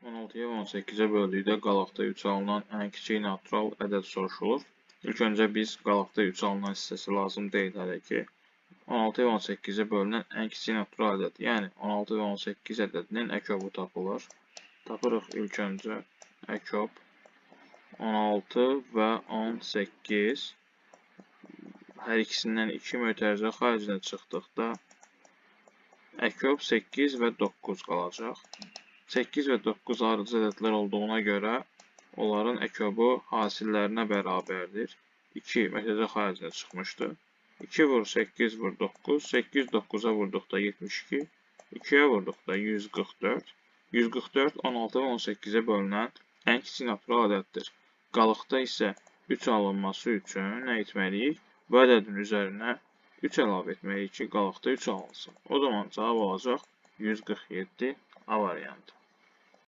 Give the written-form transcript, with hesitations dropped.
16-ya və 18-ə böldükdə qalıqda 3 alınan ən kiçik natural ədəd soruşulur. İlk öncə biz qalıqda 3 alınan hissəsi lazım deyil hələ ki. 16 və 18-ə bölünən ən kiçik natural ədəd, yəni 16 və 18 ədədinin əköbü tapılır. Tapırıq ilk öncə əköb 16 və 18. Hər ikisindən 2 mötərizə xaricinə çıxdıqda əköb 8 və 9 qalacaq. 8 və 9 ardıcıl ədədlər olduğuna görə onların əköbü hasillərinə bərabərdir. 2 mötərizə xaricinə çıxmışdı. 2 vur 8 vur 9. 8 9-a vurduqda 72. 2-yə vurduqda 144. 144 16 və 18-ə bölünən ən kiçik natural ədəddir. Qalıqda isə 3 alınması üçün nə etməliyik? Bu ədədin üzərinə 3 əlavə etməliyik ki, qalıqda 3 alınsın. O zaman cavab olacaq 147 A variantı.